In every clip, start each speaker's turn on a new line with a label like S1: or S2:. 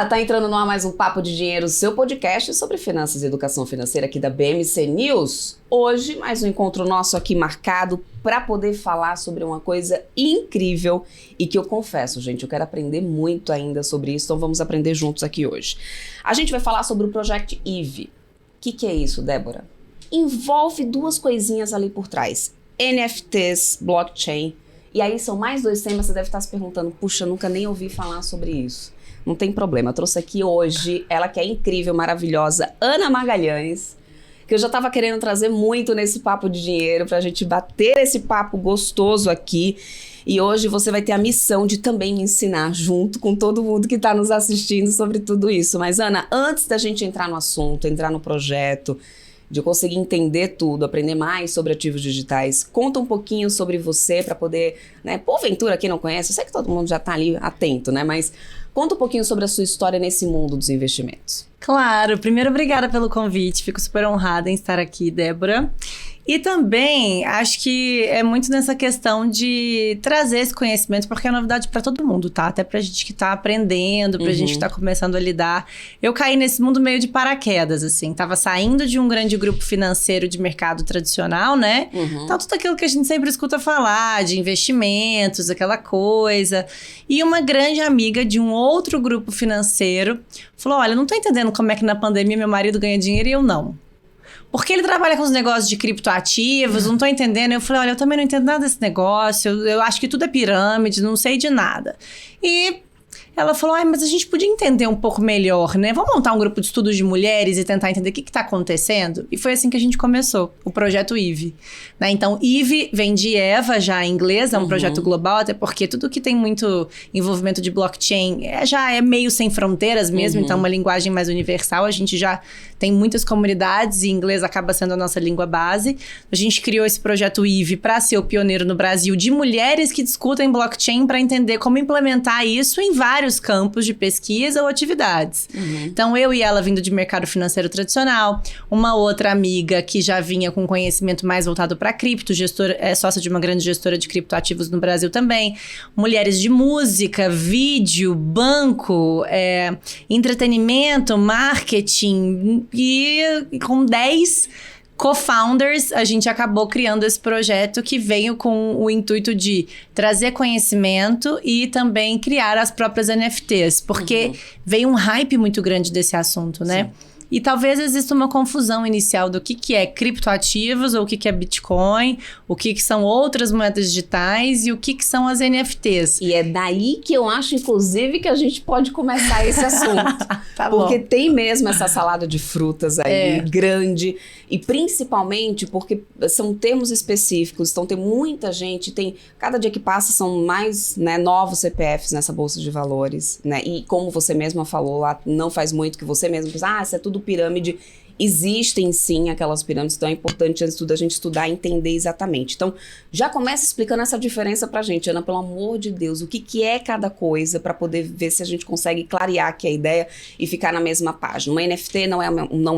S1: Tá entrando no ar mais um Papo de Dinheiro, seu podcast sobre finanças e educação financeira aqui da BMC News. Hoje, mais um encontro nosso aqui marcado para poder falar sobre uma coisa incrível e que eu confesso, gente, eu quero aprender muito ainda sobre isso, então vamos aprender juntos aqui hoje. A gente vai falar sobre o Project Eve. O que é isso, Débora? Envolve duas coisinhas ali por trás. NFTs, blockchain. E aí são mais dois temas, você deve estar se perguntando, puxa, nunca nem ouvi falar sobre isso. Não tem problema, eu trouxe aqui hoje ela que é incrível, maravilhosa, Ana Magalhães, que eu já estava querendo trazer muito nesse Papo de Dinheiro, pra gente bater esse papo gostoso aqui. E hoje você vai ter a missão de também me ensinar, junto com todo mundo que está nos assistindo, sobre tudo isso. Mas Ana, antes da gente entrar no assunto, entrar no projeto, de conseguir entender tudo, aprender mais sobre ativos digitais, conta um pouquinho sobre você para poder, né, porventura quem não conhece, eu sei que todo mundo já está ali atento, né, mas conta um pouquinho sobre a sua história nesse mundo dos investimentos.
S2: Claro, primeiro obrigada pelo convite, fico super honrada em estar aqui, Débora. E também acho que é muito nessa questão de trazer esse conhecimento, porque é novidade para todo mundo, tá? Até pra gente que tá aprendendo, pra gente que tá começando a lidar. Eu caí nesse mundo meio de paraquedas, assim. Tava saindo de um grande grupo financeiro de mercado tradicional, né? Então, tudo aquilo que a gente sempre escuta falar, de investimentos, aquela coisa. E uma grande amiga de um outro grupo financeiro falou, olha, não tô entendendo como é que na pandemia meu marido ganha dinheiro e eu não. Porque ele trabalha com os negócios de criptoativos, não tô entendendo. Eu falei, olha, eu também não entendo nada desse negócio, eu acho que tudo é pirâmide, não sei de nada. E ela falou, mas a gente podia entender um pouco melhor, né? Vamos montar um grupo de estudos de mulheres e tentar entender o que tá acontecendo? E foi assim que a gente começou, o projeto Eve. Né? Então, Eve vem de Eva, já em inglês, é um projeto global, até porque tudo que tem muito envolvimento de blockchain já é meio sem fronteiras mesmo, então uma linguagem mais universal. A gente já tem muitas comunidades e inglês acaba sendo a nossa língua base. A gente criou esse projeto Eve para ser o pioneiro no Brasil de mulheres que discutem blockchain para entender como implementar isso em vários campos de pesquisa ou atividades. Então, eu e ela vindo de mercado financeiro tradicional, uma outra amiga que já vinha com conhecimento mais voltado para cripto, sócia de uma grande gestora de criptoativos no Brasil também, mulheres de música, vídeo, banco, entretenimento, marketing, e com 10 co-founders, a gente acabou criando esse projeto que veio com o intuito de trazer conhecimento e também criar as próprias NFTs, porque veio um hype muito grande desse assunto, né? Sim. E talvez exista uma confusão inicial do que é criptoativos, ou o que é Bitcoin, o que são outras moedas digitais e o que são as NFTs.
S1: E é daí que eu acho, inclusive, que a gente pode começar esse assunto. Tá porque bom. Tem mesmo essa salada de frutas aí, grande. E principalmente porque são termos específicos. Então tem muita gente, cada dia que passa são mais, né, novos CPFs nessa bolsa de valores. Né? E como você mesma falou lá, não faz muito que você mesma pensa, isso é tudo pirâmide. Existem sim aquelas pirâmides, então é importante antes de tudo a gente estudar e entender exatamente. Então, já começa explicando essa diferença pra gente, Ana, pelo amor de Deus, o que é cada coisa pra poder ver se a gente consegue clarear aqui a ideia e ficar na mesma página. Uma NFT não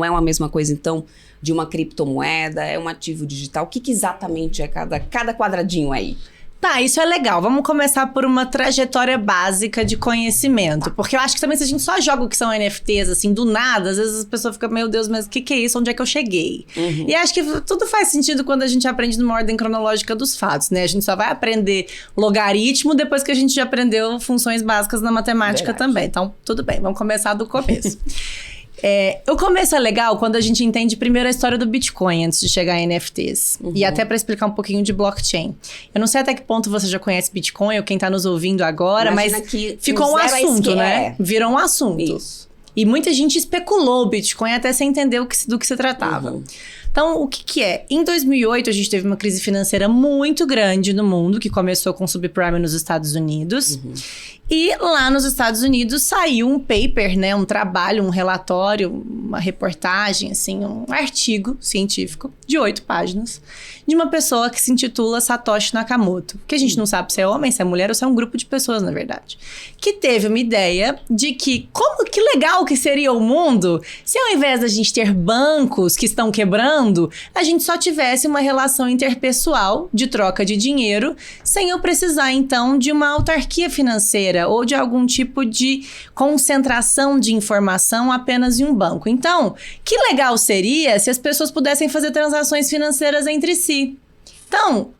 S1: é uma mesma coisa, então, de uma criptomoeda, é um ativo digital. O que exatamente é cada quadradinho aí?
S2: Tá, isso é legal. Vamos começar por uma trajetória básica de conhecimento. Porque eu acho que também se a gente só joga o que são NFTs, assim, do nada, às vezes a pessoa fica, meu Deus, mas o que é isso? Onde é que eu cheguei? E acho que tudo faz sentido quando a gente aprende numa ordem cronológica dos fatos, né? A gente só vai aprender logaritmo depois que a gente já aprendeu funções básicas na matemática também. Então, tudo bem, vamos começar do começo. O começo é legal quando a gente entende primeiro a história do Bitcoin antes de chegar em NFTs. E até para explicar um pouquinho de blockchain. Eu não sei até que ponto você já conhece Bitcoin ou quem tá nos ouvindo agora,
S1: imagina
S2: mas
S1: que
S2: ficou um assunto, né? Virou um assunto.
S1: Isso.
S2: E muita gente especulou o Bitcoin até sem entender do que se tratava. Então, o que é? Em 2008, a gente teve uma crise financeira muito grande no mundo, que começou com subprime nos Estados Unidos. E lá nos Estados Unidos saiu um paper, né? Um trabalho, um relatório, uma reportagem, assim, um artigo científico de 8 páginas de uma pessoa que se intitula Satoshi Nakamoto. Que a gente não sabe se é homem, se é mulher ou se é um grupo de pessoas, na verdade. Que teve uma ideia de que que legal que seria o mundo se ao invés da gente ter bancos que estão quebrando, a gente só tivesse uma relação interpessoal de troca de dinheiro, sem eu precisar, então, de uma autarquia financeira financeira ou de algum tipo de concentração de informação apenas em um banco. Então, que legal seria se as pessoas pudessem fazer transações financeiras entre si. Então,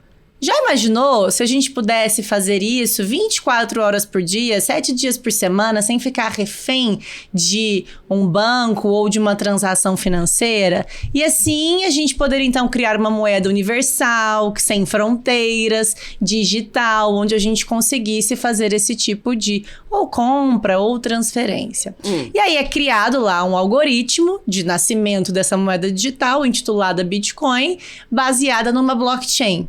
S2: já imaginou se a gente pudesse fazer isso 24 horas por dia, 7 dias por semana, sem ficar refém de um banco ou de uma transação financeira? E assim a gente poderia então criar uma moeda universal, sem fronteiras, digital, onde a gente conseguisse fazer esse tipo de ou compra ou transferência. E aí é criado lá um algoritmo de nascimento dessa moeda digital, intitulada Bitcoin, baseada numa blockchain.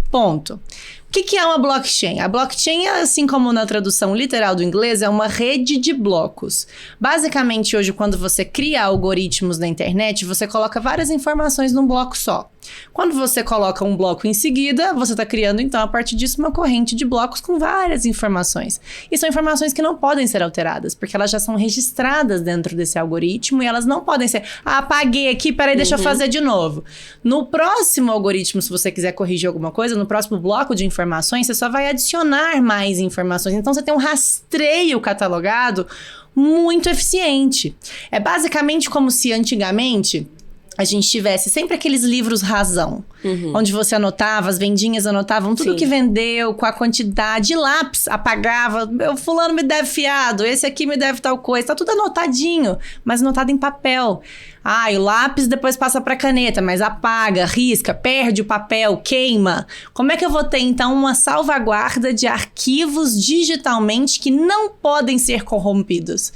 S2: Ponto. O que é uma blockchain? A blockchain, assim como na tradução literal do inglês, é uma rede de blocos. Basicamente, hoje, quando você cria algoritmos na internet, você coloca várias informações num bloco só. Quando você coloca um bloco em seguida, você está criando, então, a partir disso, uma corrente de blocos com várias informações. E são informações que não podem ser alteradas, porque elas já são registradas dentro desse algoritmo e elas não podem ser, apaguei aqui, peraí, deixa eu fazer de novo. No próximo algoritmo, se você quiser corrigir alguma coisa, no próximo bloco de informações, você só vai adicionar mais informações. Então, você tem um rastreio catalogado muito eficiente. É basicamente como se antigamente a gente tivesse sempre aqueles livros razão, onde você anotava, as vendinhas anotavam tudo que vendeu, com a quantidade, lápis, apagava, o fulano me deve fiado, esse aqui me deve tal coisa, tá tudo anotadinho, mas anotado em papel. Ah, e o lápis depois passa para caneta, mas apaga, risca, perde o papel, queima. Como é que eu vou ter, então, uma salvaguarda de arquivos digitalmente que não podem ser corrompidos?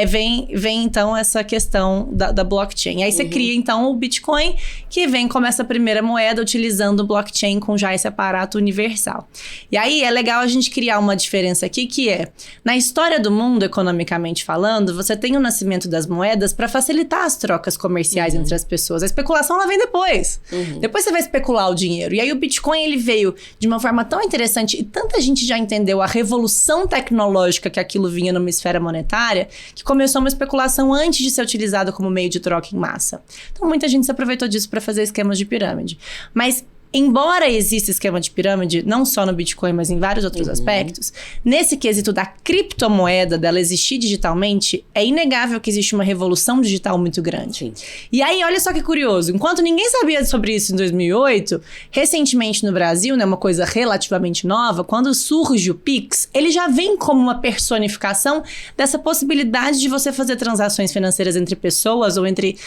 S2: Vem então, essa questão da blockchain. Aí você cria, então, o Bitcoin, que vem como essa primeira moeda utilizando o blockchain com já esse aparato universal. E aí, é legal a gente criar uma diferença aqui, que é, na história do mundo, economicamente falando, você tem o nascimento das moedas para facilitar as trocas comerciais entre as pessoas. A especulação, ela vem depois. Depois você vai especular o dinheiro. E aí, o Bitcoin, ele veio de uma forma tão interessante, e tanta gente já entendeu a revolução tecnológica que aquilo vinha numa esfera monetária, que começou uma especulação antes de ser utilizado como meio de troca em massa. Então, muita gente se aproveitou disso para fazer esquemas de pirâmide. Mas, embora exista esquema de pirâmide, não só no Bitcoin, mas em vários outros aspectos, nesse quesito da criptomoeda, dela existir digitalmente, é inegável que existe uma revolução digital muito grande.
S1: Sim.
S2: E aí, olha só que curioso, enquanto ninguém sabia sobre isso em 2008, recentemente no Brasil, né, uma coisa relativamente nova, quando surge o Pix, ele já vem como uma personificação dessa possibilidade de você fazer transações financeiras entre pessoas, ou entre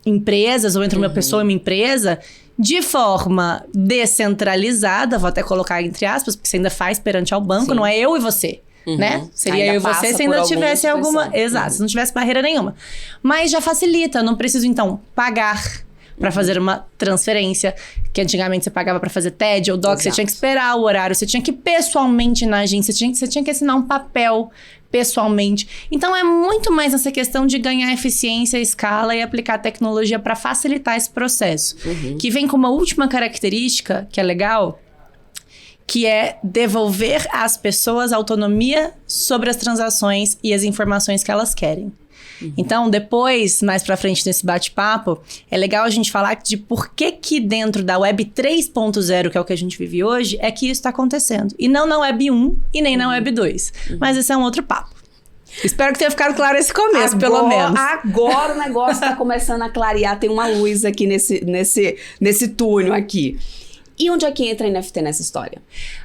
S2: empresas, ou entre uma pessoa e uma empresa, de forma descentralizada, vou até colocar entre aspas, porque você ainda faz perante ao banco, não é eu e você, né? Seria ainda eu e você se ainda tivesse alguma... Exato, se não tivesse barreira nenhuma. Mas já facilita, não preciso então pagar para fazer uma transferência, que antigamente você pagava para fazer TED ou DOC, você tinha que esperar o horário, você tinha que ir pessoalmente na agência, você tinha que assinar um papel pessoalmente. Então, é muito mais essa questão de ganhar eficiência, escala e aplicar tecnologia para facilitar esse processo. Que vem com uma última característica, que é legal, que é devolver às pessoas autonomia sobre as transações e as informações que elas querem. Então, depois, mais pra frente nesse bate-papo, é legal a gente falar de por que dentro da Web 3.0, que é o que a gente vive hoje, é que isso tá acontecendo. E não na Web 1 e nem na Web 2. Mas esse é um outro papo. Espero que tenha ficado claro esse começo, pelo menos.
S1: Agora o negócio tá começando a clarear, tem uma luz aqui nesse túnel aqui. E onde é que entra a NFT nessa história?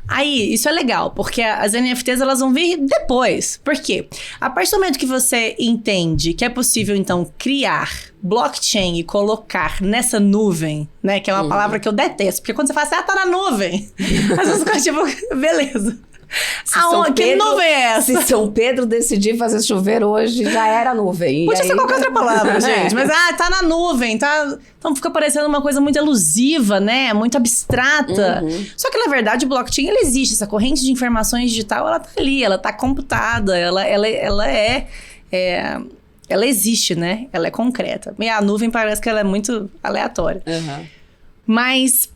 S2: Aí, isso é legal, porque as NFTs elas vão vir depois. Por quê? A partir do momento que você entende que é possível, então, criar blockchain e colocar nessa nuvem, né? Que é uma palavra que eu detesto. Porque quando você fala assim, tá na nuvem. As pessoas ficam tipo, beleza. Que nuvem é essa?
S1: Se São Pedro decidir fazer chover hoje, já era nuvem.
S2: Podia ser qualquer outra palavra, gente. Mas, tá na nuvem, tá... Então fica parecendo uma coisa muito elusiva, né? Muito abstrata. Só que, na verdade, o blockchain, ele existe. Essa corrente de informações digital, ela tá ali. Ela tá computada. Ela existe, né? Ela é concreta. E a nuvem parece que ela é muito aleatória. Mas,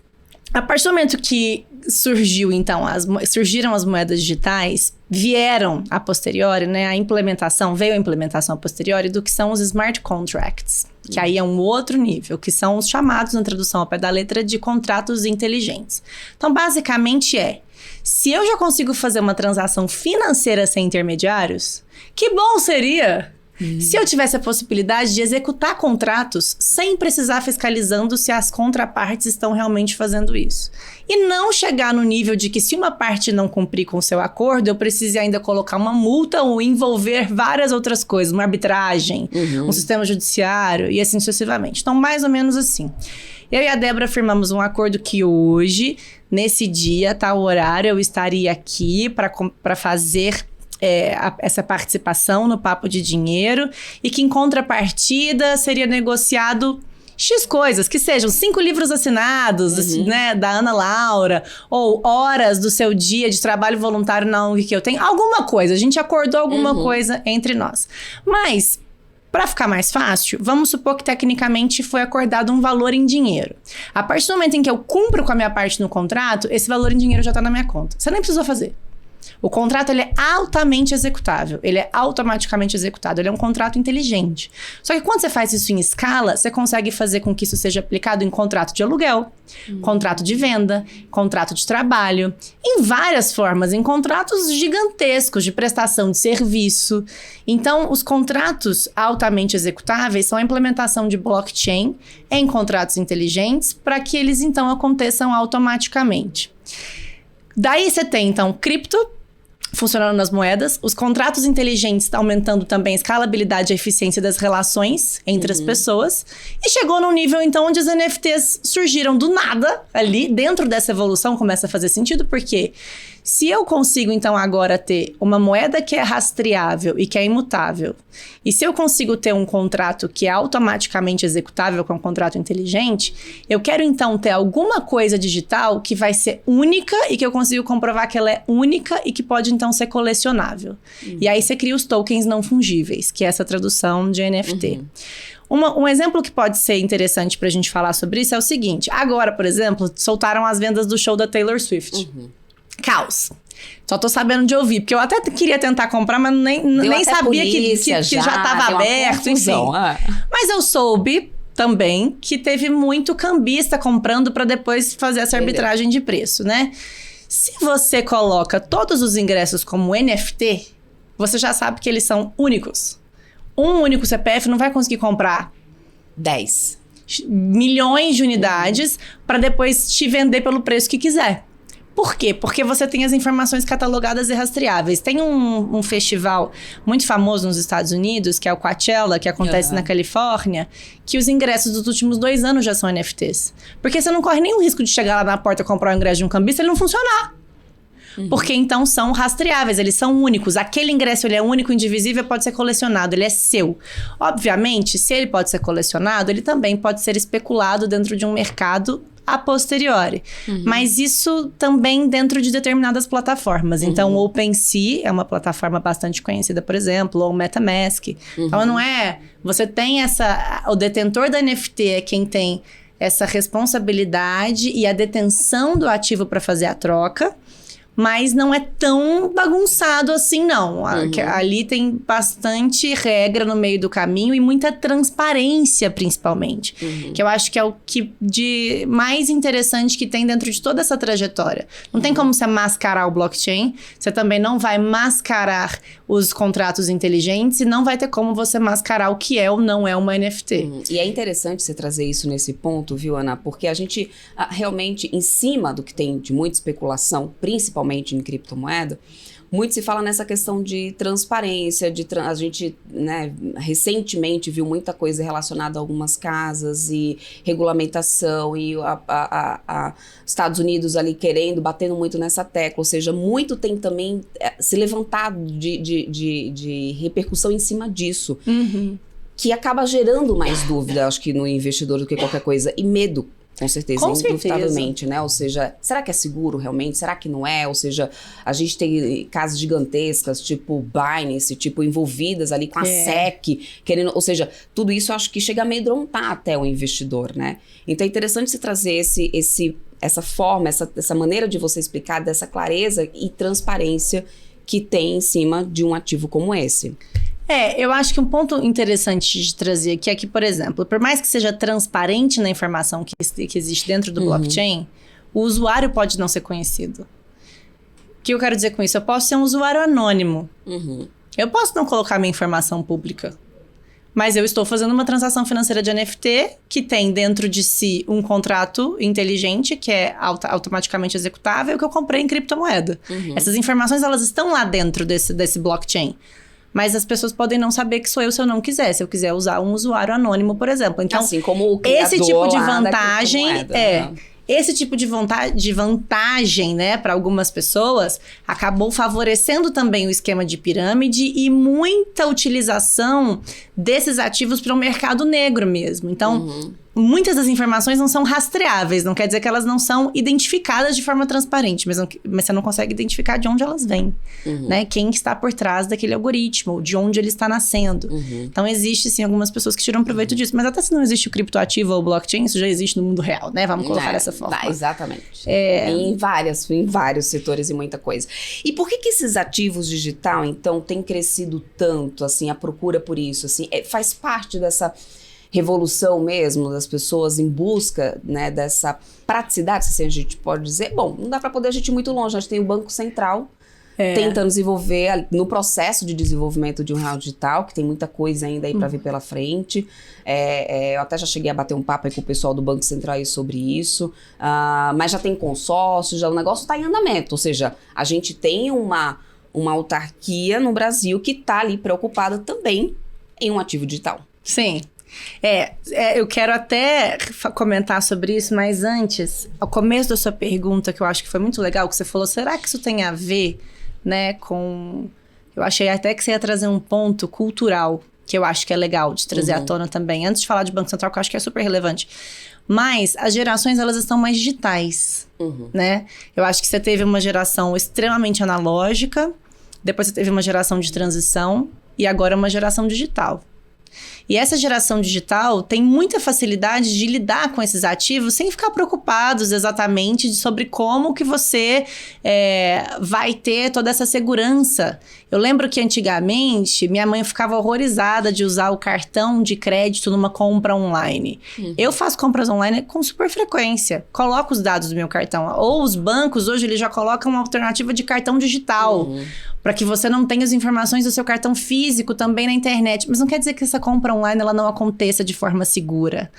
S2: a partir do momento que surgiram as moedas digitais, vieram a posteriori, né? Veio a implementação a posteriori do que são os smart contracts, que aí é um outro nível, que são os chamados, na tradução ao pé da letra, de contratos inteligentes. Então, basicamente Se eu já consigo fazer uma transação financeira sem intermediários, que bom seria se eu tivesse a possibilidade de executar contratos sem precisar fiscalizando se as contrapartes estão realmente fazendo isso. E não chegar no nível de que se uma parte não cumprir com o seu acordo, eu precise ainda colocar uma multa ou envolver várias outras coisas, uma arbitragem, um sistema judiciário e assim sucessivamente. Então, mais ou menos assim. Eu e a Débora firmamos um acordo que hoje, nesse dia, tal horário, eu estaria aqui para fazer essa participação no Papo de Dinheiro e que, em contrapartida, seria negociado X coisas, que sejam 5 livros assinados, né, da Ana Laura, ou horas do seu dia de trabalho voluntário na ONG que eu tenho, alguma coisa. A gente acordou alguma coisa entre nós. Mas, para ficar mais fácil, vamos supor que tecnicamente foi acordado um valor em dinheiro. A partir do momento em que eu cumpro com a minha parte no contrato, esse valor em dinheiro já está na minha conta. Você nem precisou fazer. O contrato, ele é altamente executável, ele é automaticamente executado, ele é um contrato inteligente. Só que quando você faz isso em escala, você consegue fazer com que isso seja aplicado em contrato de aluguel, contrato de venda, contrato de trabalho, em várias formas, em contratos gigantescos de prestação de serviço. Então, os contratos altamente executáveis são a implementação de blockchain em contratos inteligentes para que eles, então, aconteçam automaticamente. Daí você tem, então, cripto funcionando nas moedas, os contratos inteligentes aumentando também a escalabilidade e a eficiência das relações entre as pessoas, e chegou num nível, então, onde os NFTs surgiram do nada ali, dentro dessa evolução começa a fazer sentido, porque se eu consigo, então, agora ter uma moeda que é rastreável e que é imutável, e se eu consigo ter um contrato que é automaticamente executável, com um contrato inteligente, eu quero, então, ter alguma coisa digital que vai ser única e que eu consigo comprovar que ela é única e que pode, então, ser colecionável. E aí você cria os tokens não fungíveis, que é essa tradução de NFT. Um exemplo que pode ser interessante pra gente falar sobre isso é o seguinte. Agora, por exemplo, soltaram as vendas do show da Taylor Swift. Caos. Só tô sabendo de ouvir, porque eu até queria tentar comprar, mas nem sabia que já tava aberto, enfim. Mas eu soube também que teve muito cambista comprando para depois fazer essa arbitragem de preço, né? Se você coloca todos os ingressos como NFT, você já sabe que eles são únicos. Um único CPF não vai conseguir comprar
S1: 10
S2: milhões de unidades para depois te vender pelo preço que quiser. Por quê? Porque você tem as informações catalogadas e rastreáveis. Tem um festival muito famoso nos Estados Unidos, que é o Coachella, que acontece na Califórnia, que os ingressos dos últimos 2 anos já são NFTs. Porque você não corre nenhum risco de chegar lá na porta e comprar o ingresso de um cambista e ele não funcionar. Porque então são rastreáveis, eles são únicos. Aquele ingresso, ele é único, indivisível, pode ser colecionado, ele é seu. Obviamente, se ele pode ser colecionado, ele também pode ser especulado dentro de um mercado a posteriori. Mas isso também dentro de determinadas plataformas. Então, o OpenSea é uma plataforma bastante conhecida, por exemplo, ou o MetaMask. Então, não é... Você tem o detentor da NFT é quem tem essa responsabilidade e a detenção do ativo para fazer a troca. Mas não é tão bagunçado assim, não. Ali tem bastante regra no meio do caminho e muita transparência, principalmente. Que eu acho que é o que de mais interessante que tem dentro de toda essa trajetória. Não tem como você mascarar o blockchain, você também não vai mascarar os contratos inteligentes e não vai ter como você mascarar o que é ou não é uma NFT.
S1: E é interessante você trazer isso nesse ponto, viu, Ana? Porque a gente realmente, em cima do que tem de muita especulação, principalmente em criptomoeda, muito se fala nessa questão de transparência, a gente, né, recentemente viu muita coisa relacionada a algumas casas e regulamentação e Estados Unidos ali batendo muito nessa tecla, ou seja, muito tem também se levantado de repercussão em cima disso, que acaba gerando mais dúvida, acho que no investidor do que qualquer coisa, e medo. Com certeza, indubitavelmente, né? Ou seja, será que é seguro realmente? Será que não é? Ou seja, a gente tem casas gigantescas, tipo Binance, tipo envolvidas ali com a SEC, querendo... Ou seja, tudo isso eu acho que chega a amedrontar até o investidor, né? Então é interessante você trazer essa forma, essa maneira de você explicar, dessa clareza e transparência que tem em cima de um ativo como esse.
S2: Eu acho que um ponto interessante de trazer aqui é que, por exemplo, por mais que seja transparente na informação que existe dentro do blockchain, o usuário pode não ser conhecido. que eu quero dizer com isso? Eu posso ser um usuário anônimo.
S1: Uhum.
S2: Eu posso não colocar minha informação pública. Mas eu estou fazendo uma transação financeira de NFT que tem dentro de si um contrato inteligente que é automaticamente executável que eu comprei em criptomoeda.
S1: Uhum.
S2: Essas informações, elas estão lá dentro desse blockchain. Mas as pessoas podem não saber que sou eu se eu não quiser. Se eu quiser usar um usuário anônimo, por exemplo. Então,
S1: assim como o criador
S2: esse tipo de
S1: lá da
S2: vantagem
S1: criptomoeda, né?
S2: Esse tipo de vantagem, né, para algumas pessoas, acabou favorecendo também o esquema de pirâmide e muita utilização desses ativos para o mercado negro mesmo. Então, muitas das informações não são rastreáveis, não quer dizer que elas não são identificadas de forma transparente, mas você não consegue identificar de onde elas vêm, né? Quem está por trás daquele algoritmo, de onde ele está nascendo. Então, existe, sim, algumas pessoas que tiram proveito disso, mas até se não existe o criptoativo ou o blockchain, isso já existe no mundo real, né? Vamos colocar dessa forma.
S1: Exatamente. Em vários setores e muita coisa. E por que esses ativos digital, então, têm crescido tanto, assim, a procura por isso, assim? Faz parte dessa revolução mesmo das pessoas em busca, né, dessa praticidade, se a gente pode dizer. Bom, não dá para poder a gente ir muito longe. A gente tem o Banco Central tentando desenvolver, no processo de desenvolvimento de um real digital, que tem muita coisa ainda aí para vir pela frente. Eu até já cheguei a bater um papo aí com o pessoal do Banco Central aí sobre isso. Mas já tem consórcio, já o negócio está em andamento. Ou seja, a gente tem uma autarquia no Brasil que está ali preocupada também em um ativo digital.
S2: Sim. Eu quero até comentar sobre isso, mas antes, ao começo da sua pergunta, que eu acho que foi muito legal, que você falou, será que isso tem a ver, né, com... Eu achei até que você ia trazer um ponto cultural, que eu acho que é legal de trazer à tona também, antes de falar de Banco Central, que eu acho que é super relevante. Mas as gerações, elas estão mais digitais, né? Eu acho que você teve uma geração extremamente analógica, depois você teve uma geração de transição, e agora uma geração digital. E essa geração digital tem muita facilidade de lidar com esses ativos sem ficar preocupados exatamente sobre como que você vai ter toda essa segurança. Eu lembro que antigamente minha mãe ficava horrorizada de usar o cartão de crédito numa compra online. Eu faço compras online com super frequência. Coloco os dados do meu cartão. Ou os bancos hoje eles já colocam uma alternativa de cartão digital. Para que você não tenha as informações do seu cartão físico também na internet. Mas não quer dizer que essa compra online ela não aconteça de forma segura.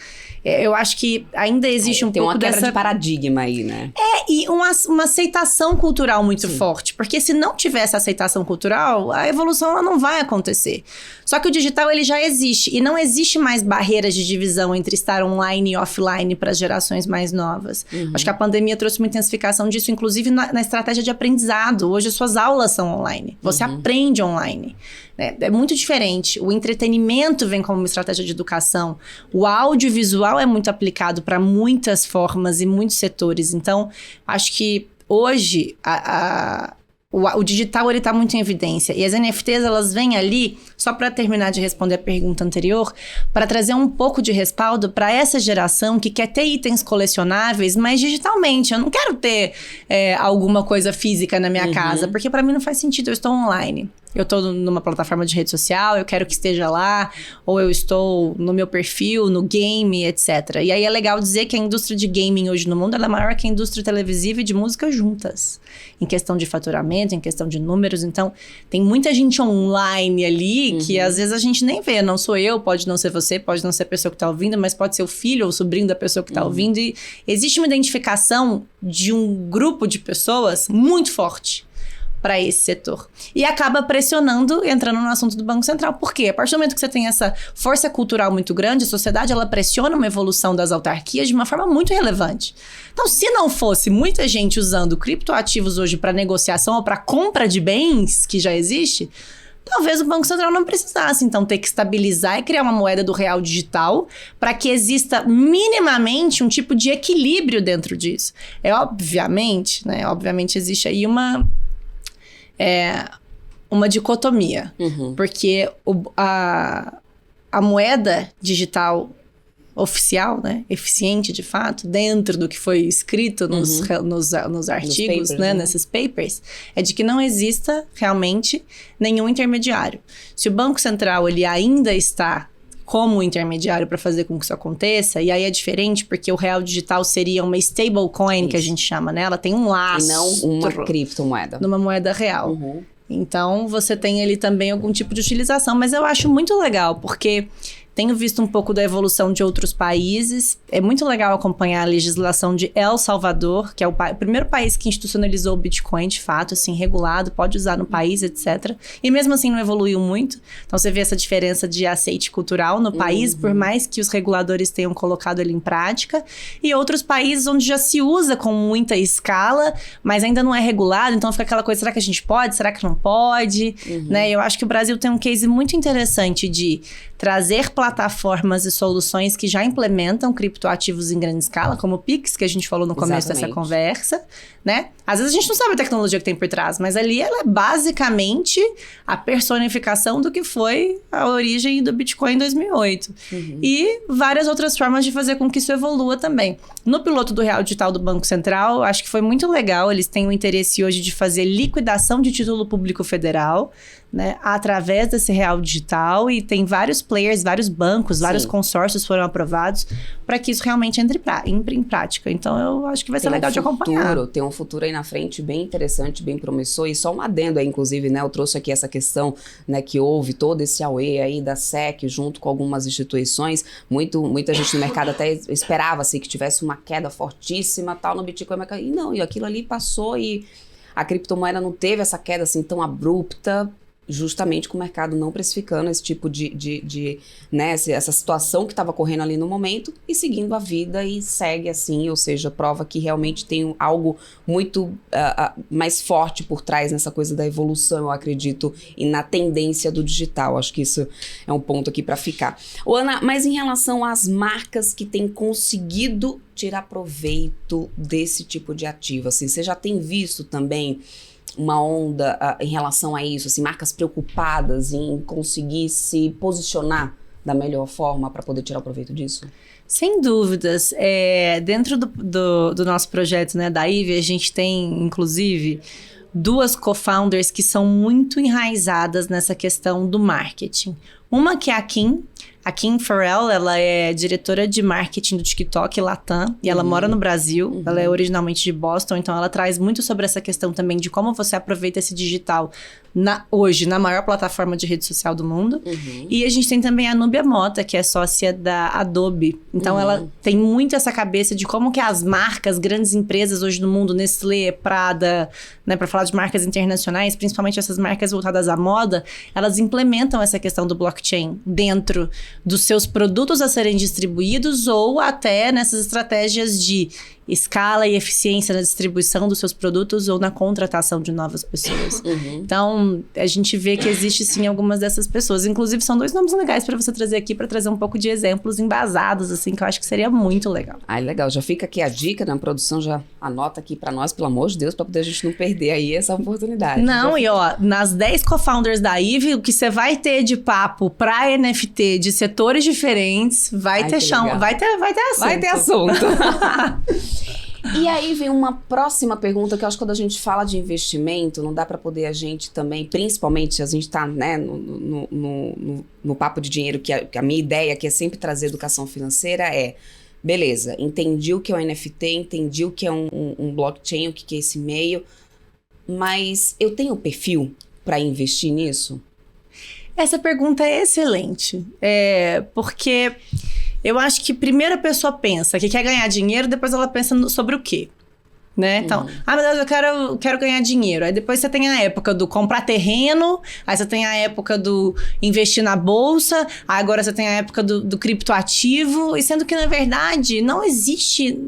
S2: Eu acho que ainda existe um pouco
S1: dessa... Tem uma quebra
S2: de
S1: paradigma aí, né?
S2: E uma aceitação cultural muito forte. Porque se não tiver essa aceitação cultural, a evolução ela não vai acontecer. Só que o digital ele já existe. E não existe mais barreiras de divisão entre estar online e offline para as gerações mais novas. Acho que a pandemia trouxe uma intensificação disso, inclusive na estratégia de aprendizado. Hoje as suas aulas são online. Você aprende online. É muito diferente. O entretenimento vem como uma estratégia de educação. O audiovisual é muito aplicado para muitas formas e muitos setores. Então, acho que hoje o digital ele está muito em evidência. E as NFTs, elas vêm ali, só para terminar de responder a pergunta anterior, para trazer um pouco de respaldo para essa geração que quer ter itens colecionáveis, mas digitalmente. Eu não quero ter alguma coisa física na minha casa, porque para mim não faz sentido, eu estou online. Eu estou numa plataforma de rede social, eu quero que esteja lá, ou eu estou no meu perfil, no game, etc. E aí é legal dizer que a indústria de gaming hoje no mundo ela é maior que a indústria televisiva e de música juntas. Em questão de faturamento, em questão de números. Então, tem muita gente online ali que às vezes a gente nem vê. Não sou eu, pode não ser você, pode não ser a pessoa que está ouvindo, mas pode ser o filho ou o sobrinho da pessoa que está ouvindo. E existe uma identificação de um grupo de pessoas muito forte para esse setor. E acaba pressionando, entrando no assunto do Banco Central. Por quê? A partir do momento que você tem essa força cultural muito grande, a sociedade ela pressiona uma evolução das autarquias de uma forma muito relevante. Então, se não fosse muita gente usando criptoativos hoje para negociação ou para compra de bens, que já existe, talvez o Banco Central não precisasse, então, ter que estabilizar e criar uma moeda do real digital para que exista minimamente um tipo de equilíbrio dentro disso. Obviamente, né? Obviamente existe aí uma dicotomia. Porque a moeda digital oficial, né, eficiente de fato, dentro do que foi escrito nos artigos, papers, né, nesses papers, é de que não exista realmente nenhum intermediário. Se o Banco Central ele ainda está como intermediário para fazer com que isso aconteça. E aí é diferente, porque o real digital seria uma stablecoin, que a gente chama, né? Ela tem um laço.
S1: E não uma criptomoeda.
S2: Numa moeda real. Então, você tem ali também algum tipo de utilização. Mas eu acho muito legal, porque tenho visto um pouco da evolução de outros países. É muito legal acompanhar a legislação de El Salvador, que é o primeiro país que institucionalizou o Bitcoin, de fato, assim, regulado, pode usar no país, etc. E mesmo assim não evoluiu muito. Então você vê essa diferença de aceite cultural no país, por mais que os reguladores tenham colocado ele em prática. E outros países onde já se usa com muita escala, mas ainda não é regulado. Então fica aquela coisa, será que a gente pode? Será que não pode? Né? Eu acho que o Brasil tem um case muito interessante de trazer plataformas e soluções que já implementam criptoativos em grande escala, como o Pix, que a gente falou no começo dessa conversa, né? Às vezes a gente não sabe a tecnologia que tem por trás, mas ali ela é basicamente a personificação do que foi a origem do Bitcoin em 2008. E várias outras formas de fazer com que isso evolua também. No piloto do Real Digital do Banco Central, acho que foi muito legal. Eles têm o interesse hoje de fazer liquidação de título público federal, né, através desse Real Digital, e tem vários players, vários bancos, vários consórcios foram aprovados para que isso realmente entre em prática. Então, eu acho que vai ser legal de acompanhar.
S1: Tem um futuro aí na frente bem interessante, bem promissor, e só um adendo aí, inclusive, né, eu trouxe aqui essa questão, né, que houve todo esse auê aí da SEC junto com algumas instituições, muita gente no mercado até esperava, assim, que tivesse uma queda fortíssima, tal, no Bitcoin, e aquilo ali passou e a criptomoeda não teve essa queda, assim, tão abrupta, justamente com o mercado não precificando esse tipo né, essa situação que estava correndo ali no momento e seguindo a vida e segue assim, ou seja, prova que realmente tem algo muito mais forte por trás nessa coisa da evolução, eu acredito, e na tendência do digital. Acho que isso é um ponto aqui para ficar. Ô, Ana, mas em relação às marcas que têm conseguido tirar proveito desse tipo de ativo, assim, você já tem visto também uma onda em relação a isso, assim, marcas preocupadas em conseguir se posicionar da melhor forma para poder tirar o proveito disso?
S2: Sem dúvidas. Dentro do nosso projeto, né, da IVE, a gente tem, inclusive, duas co-founders que são muito enraizadas nessa questão do marketing. Uma que é a Kim Farrell, ela é diretora de marketing do TikTok Latam, e ela mora no Brasil, ela é originalmente de Boston, então ela traz muito sobre essa questão também de como você aproveita esse digital hoje na maior plataforma de rede social do mundo. E a gente tem também a Núbia Mota, que é sócia da Adobe. Então ela tem muito essa cabeça de como que as marcas, grandes empresas hoje no mundo, Nestlé, Prada, né, para falar de marcas internacionais, principalmente essas marcas voltadas à moda, elas implementam essa questão do blockchain dentro dos seus produtos a serem distribuídos ou até nessas estratégias de escala e eficiência na distribuição dos seus produtos ou na contratação de novas pessoas. Então, a gente vê que existe sim algumas dessas pessoas. Inclusive, são dois nomes legais para você trazer aqui, para trazer um pouco de exemplos embasados, assim, que eu acho que seria muito legal.
S1: Legal. Já fica aqui a dica, na produção já anota aqui para nós, pelo amor de Deus, para poder a gente não perder aí essa oportunidade.
S2: Não, e ó, nas 10 co-founders da IVE, o que você vai ter de papo para NFT de setores diferentes, vai ter chão, vai ter assunto.
S1: Vai ter assunto. E aí vem uma próxima pergunta que eu acho que quando a gente fala de investimento, não dá para poder a gente também, principalmente a gente tá, né, no papo de dinheiro, que a minha ideia que é sempre trazer educação financeira beleza, entendi o que é um NFT, entendi o que é um blockchain, o que é esse meio, mas eu tenho perfil para investir nisso?
S2: Essa pergunta é excelente, porque eu acho que primeiro a pessoa pensa que quer ganhar dinheiro, depois ela pensa sobre o quê, né? Então, meu Deus, eu quero ganhar dinheiro. Aí depois você tem a época do comprar terreno, aí você tem a época do investir na bolsa, aí agora você tem a época do criptoativo, e sendo que, na verdade, não existe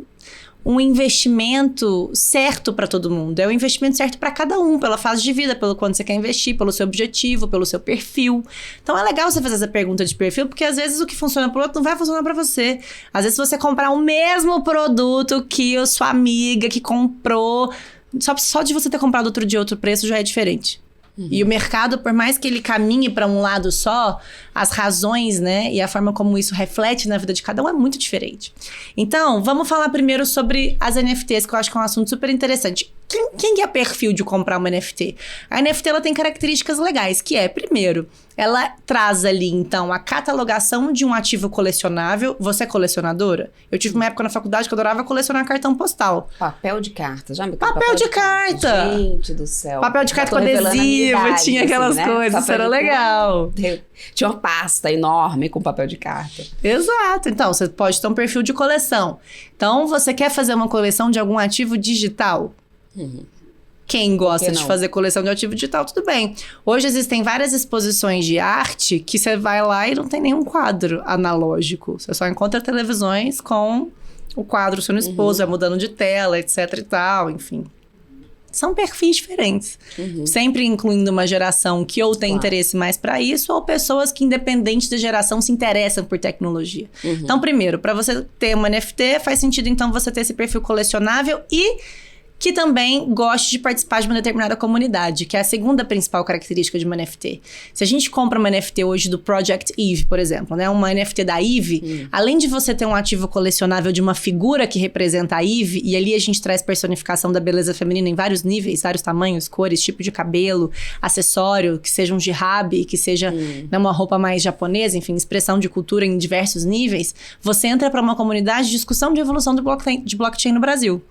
S2: um investimento certo para todo mundo. É um investimento certo para cada um, pela fase de vida, pelo quanto você quer investir, pelo seu objetivo, pelo seu perfil. Então é legal você fazer essa pergunta de perfil, porque às vezes o que funciona para o outro não vai funcionar para você. Às vezes você comprar o mesmo produto que a sua amiga que comprou, só de você ter comprado outro de outro preço já é diferente. E o mercado, por mais que ele caminhe para um lado só, as razões, né, e a forma como isso reflete na vida de cada um é muito diferente. Então, vamos falar primeiro sobre as NFTs, que eu acho que é um assunto super interessante. Quem é perfil de comprar uma NFT? A NFT ela tem características legais, que é, primeiro, ela traz ali, então, a catalogação de um ativo colecionável. Você é colecionadora? Eu tive uma época na faculdade que eu adorava colecionar cartão postal.
S1: Papel de carta, já me
S2: Papel de carta!
S1: Gente do céu.
S2: Papel de carta com adesivo, tinha aquelas
S1: assim, né?
S2: coisas, isso era legal.
S1: Tinha uma pasta enorme com papel de carta.
S2: Exato. Então, você pode ter um perfil de coleção. Então, você quer fazer uma coleção de algum ativo digital? Quem gosta de fazer coleção de ativo digital, tudo bem. Hoje existem várias exposições de arte que você vai lá e não tem nenhum quadro analógico. Você só encontra televisões com o quadro sendo exposto, vai mudando de tela, etc e tal, enfim. São perfis diferentes. Sempre incluindo uma geração que ou tem interesse mais para isso, ou pessoas que, independente da geração, se interessam por tecnologia. Então, primeiro, para você ter uma NFT, faz sentido, então, você ter esse perfil colecionável e que também goste de participar de uma determinada comunidade, que é a segunda principal característica de uma NFT. Se a gente compra uma NFT hoje do Project Eve, por exemplo, né? Uma NFT da Eve, além de você ter um ativo colecionável de uma figura que representa a Eve, e ali a gente traz personificação da beleza feminina em vários níveis, vários tamanhos, cores, tipo de cabelo, acessório, que seja um jihad, que seja uma roupa mais japonesa, enfim, expressão de cultura em diversos níveis, você entra para uma comunidade de discussão de evolução do blockchain no Brasil.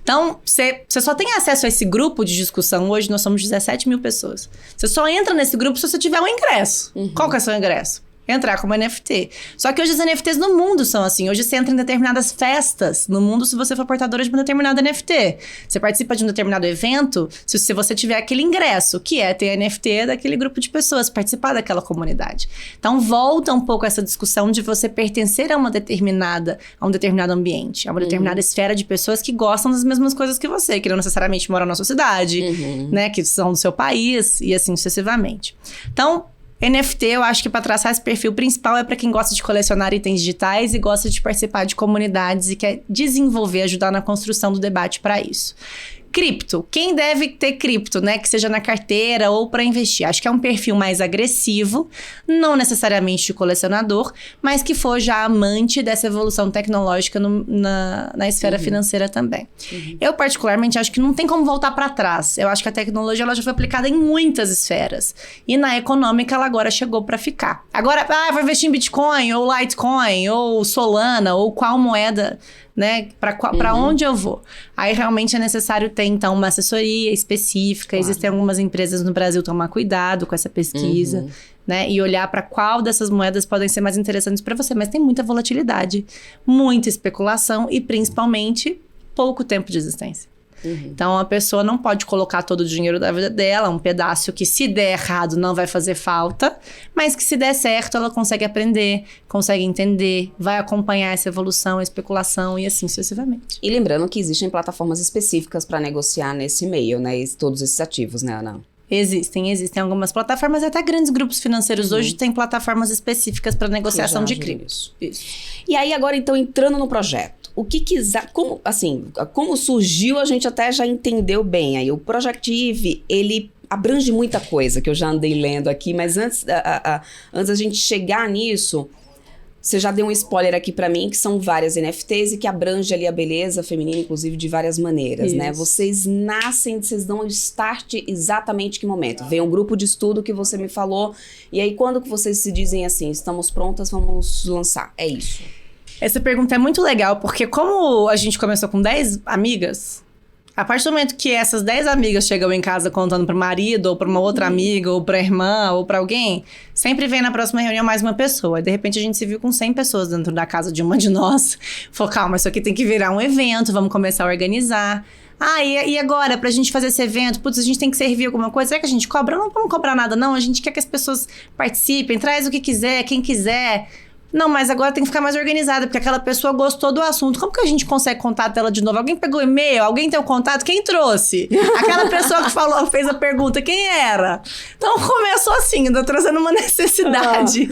S2: Então, você só tem acesso a esse grupo de discussão hoje, nós somos 17 mil pessoas. Você só entra nesse grupo se você tiver um ingresso. Qual que é o seu ingresso? Entrar como NFT. Só que hoje as NFTs no mundo são assim. Hoje você entra em determinadas festas no mundo se você for portadora de uma determinada NFT. Você participa de um determinado evento se você tiver aquele ingresso, que é ter NFT daquele grupo de pessoas, participar daquela comunidade. Então volta um pouco essa discussão de você pertencer a um determinado ambiente, a uma determinada esfera de pessoas que gostam das mesmas coisas que você, que não necessariamente moram na sua cidade, né, que são do seu país e assim sucessivamente. Então, NFT, eu acho que para traçar esse perfil principal é para quem gosta de colecionar itens digitais e gosta de participar de comunidades e quer desenvolver, ajudar na construção do debate para isso. Cripto. Quem deve ter cripto, né? Que seja na carteira ou para investir. Acho que é um perfil mais agressivo, não necessariamente de colecionador, mas que for já amante dessa evolução tecnológica na esfera financeira também. Eu, particularmente, acho que não tem como voltar para trás. Eu acho que a tecnologia ela já foi aplicada em muitas esferas. E na econômica, ela agora chegou para ficar. Agora, vou investir em Bitcoin, ou Litecoin, ou Solana, ou qual moeda, né? Para onde eu vou? Aí realmente é necessário ter, então, uma assessoria específica. Existem algumas empresas no Brasil tomar cuidado com essa pesquisa, né? E olhar para qual dessas moedas podem ser mais interessantes para você. Mas tem muita volatilidade, muita especulação e, principalmente, pouco tempo de existência. Então, a pessoa não pode colocar todo o dinheiro da vida dela, um pedaço que se der errado não vai fazer falta, mas que se der certo ela consegue aprender, consegue entender, vai acompanhar essa evolução, a especulação e assim sucessivamente.
S1: E lembrando que existem plataformas específicas para negociar nesse meio, né? Todos esses ativos, né, Ana?
S2: Existem algumas plataformas, até grandes grupos financeiros hoje têm plataformas específicas para negociação de criptos. Isso.
S1: E aí agora, então, entrando no projeto. O que quiser, como surgiu, a gente até já entendeu bem. Aí o Project Eve, ele abrange muita coisa que eu já andei lendo aqui, mas antes da gente chegar nisso, você já deu um spoiler aqui pra mim, que são várias NFTs e que abrange ali a beleza feminina, inclusive, de várias maneiras, né? Vocês dão um start exatamente que momento? Vem um grupo de estudo que você me falou, e aí quando que vocês se dizem assim, estamos prontas, vamos lançar? É isso.
S2: Essa pergunta é muito legal, porque como a gente começou com 10 amigas, a partir do momento que essas 10 amigas chegam em casa contando pro marido, ou pra uma outra amiga, ou pra irmã, ou pra alguém, sempre vem na próxima reunião mais uma pessoa. De repente a gente se viu com 100 pessoas dentro da casa de uma de nós. Falou, calma, isso aqui tem que virar um evento, vamos começar a organizar. E agora, pra gente fazer esse evento, putz, a gente tem que servir alguma coisa, será que a gente cobra? Não vamos cobrar nada, não, a gente quer que as pessoas participem, traz o que quiser, quem quiser. Não, mas agora tem que ficar mais organizada, porque aquela pessoa gostou do assunto. Como que a gente consegue contato dela de novo? Alguém pegou o e-mail? Alguém tem o contato? Quem trouxe? Aquela pessoa que fez a pergunta, quem era? Então começou assim, ainda trazendo uma necessidade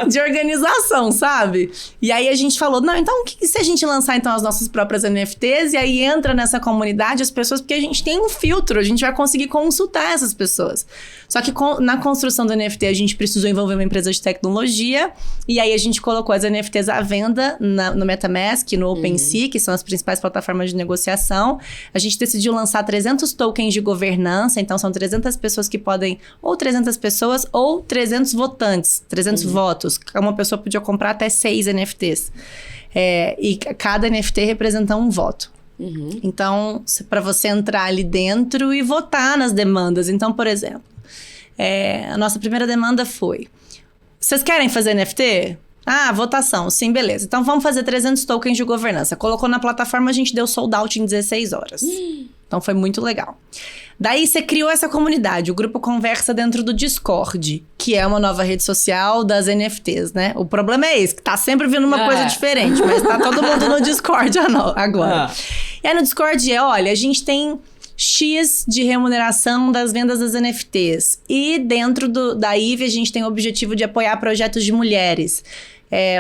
S2: de organização, sabe? E aí a gente falou, não, então e se a gente lançar então as nossas próprias NFTs? E aí entra nessa comunidade as pessoas, porque a gente tem um filtro, a gente vai conseguir consultar essas pessoas. Só que na construção do NFT a gente precisou envolver uma empresa de tecnologia, e aí a gente colocou colocou as NFTs à venda no MetaMask, no OpenSea, que são as principais plataformas de negociação. A gente decidiu lançar 300 tokens de governança, então são 300 pessoas que podem, ou 300 pessoas, ou 300 votantes, 300 votos. Uma pessoa podia comprar até 6 NFTs. E cada NFT representa um voto. Então, para você entrar ali dentro e votar nas demandas. Então, por exemplo, a nossa primeira demanda foi: vocês querem fazer NFT? Votação. Sim, beleza. Então, vamos fazer 300 tokens de governança. Colocou na plataforma, a gente deu sold out em 16 horas. Então, foi muito legal. Daí, você criou essa comunidade. O grupo conversa dentro do Discord, que é uma nova rede social das NFTs, né? O problema é esse, que tá sempre vindo uma coisa diferente. Mas tá todo mundo no Discord agora. E aí, no Discord olha, a gente tem X de remuneração das vendas das NFTs. E dentro da IVE, a gente tem o objetivo de apoiar projetos de mulheres.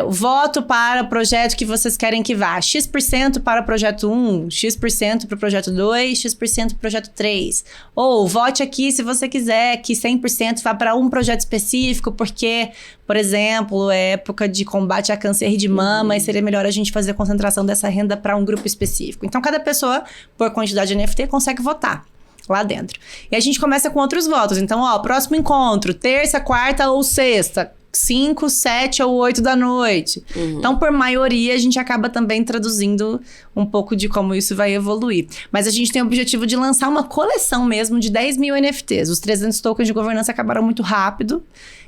S2: Voto para o projeto que vocês querem que vá. X% para o projeto 1, X% para o projeto 2, X% para o projeto 3. Ou vote aqui se você quiser que 100% vá para um projeto específico, porque, por exemplo, é época de combate a câncer de mama e seria melhor a gente fazer a concentração dessa renda para um grupo específico. Então, cada pessoa, por quantidade de NFT, consegue votar lá dentro. E a gente começa com outros votos. Então, próximo encontro, terça, quarta ou sexta. 5, 7 ou 8 da noite. Então, por maioria, a gente acaba também traduzindo um pouco de como isso vai evoluir. Mas a gente tem o objetivo de lançar uma coleção mesmo de 10 mil NFTs. Os 300 tokens de governança acabaram muito rápido.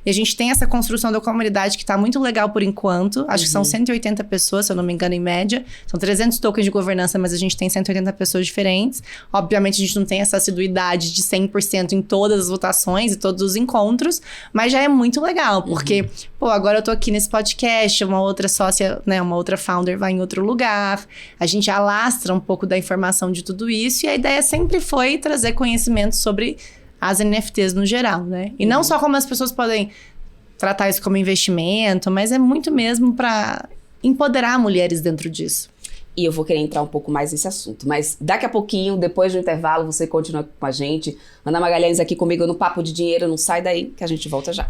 S2: E a gente tem essa construção da comunidade que tá muito legal por enquanto. Acho que são 180 pessoas, se eu não me engano, em média. São 300 tokens de governança, mas a gente tem 180 pessoas diferentes. Obviamente, a gente não tem essa assiduidade de 100% em todas as votações e todos os encontros. Mas já é muito legal, porque, agora eu tô aqui nesse podcast, uma outra sócia, né, uma outra founder vai em outro lugar. A gente alastra um pouco da informação de tudo isso. E a ideia sempre foi trazer conhecimento sobre as NFTs no geral, né? E não só como as pessoas podem tratar isso como investimento, mas é muito mesmo para empoderar mulheres dentro disso.
S1: E eu vou querer entrar um pouco mais nesse assunto. Mas daqui a pouquinho, depois do intervalo, você continua com a gente. Ana Magalhães aqui comigo no Papo de Dinheiro. Não sai daí que a gente volta já.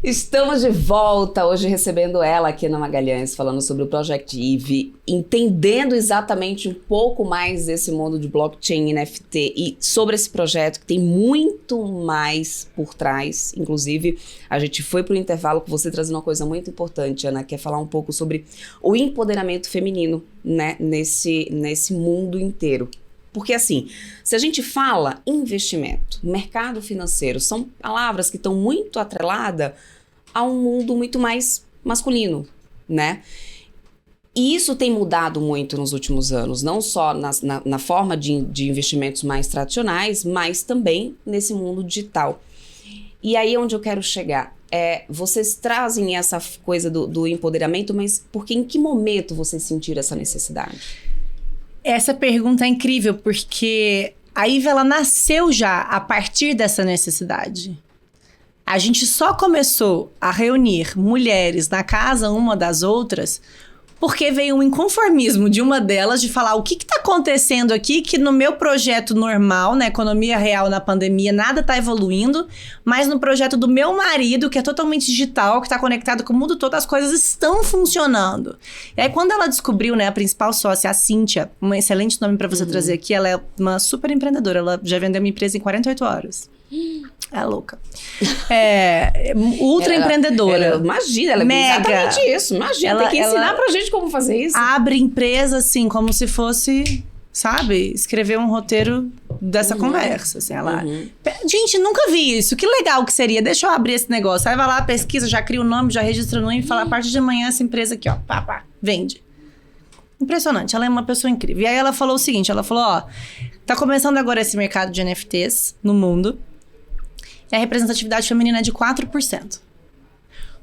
S1: Estamos de volta, hoje recebendo ela aqui na Magalhães, falando sobre o Project Eve, entendendo exatamente um pouco mais desse mundo de blockchain, NFT e sobre esse projeto que tem muito mais por trás. Inclusive, a gente foi para o intervalo com você trazendo uma coisa muito importante, Ana, que é falar um pouco sobre o empoderamento feminino, né, nesse mundo inteiro. Porque assim, se a gente fala investimento, mercado financeiro, são palavras que estão muito atreladas a um mundo muito mais masculino, né? E isso tem mudado muito nos últimos anos, não só na forma de investimentos mais tradicionais, mas também nesse mundo digital. E aí onde eu quero chegar, vocês trazem essa coisa do empoderamento, mas porque em que momento vocês sentiram essa necessidade?
S2: Essa pergunta é incrível, porque a IVE, ela nasceu já a partir dessa necessidade. A gente só começou a reunir mulheres na casa uma das outras porque veio um inconformismo de uma delas de falar: o que está acontecendo aqui, que no meu projeto normal, na economia real, na pandemia, nada está evoluindo, mas no projeto do meu marido, que é totalmente digital, que está conectado com o mundo todo, as coisas estão funcionando. E aí, quando ela descobriu, né, a principal sócia, a Cíntia, um excelente nome para você trazer aqui, ela é uma super empreendedora, ela já vendeu uma empresa em 48 horas. É louca. Ultra empreendedora.
S1: Imagina, ela é exatamente isso. Imagina, tem que ensinar pra gente como fazer isso.
S2: Abre empresa, assim, como se fosse, sabe, escrever um roteiro dessa conversa. Assim, ela, gente, nunca vi isso. Que legal que seria. Deixa eu abrir esse negócio. Aí vai lá, pesquisa, já cria o nome, já registra no nome e fala: a partir de amanhã essa empresa aqui, ó, pá, vende. Impressionante, ela é uma pessoa incrível. E aí ela falou o seguinte, ela falou: tá começando agora esse mercado de NFTs no mundo. E a representatividade feminina é de 4%.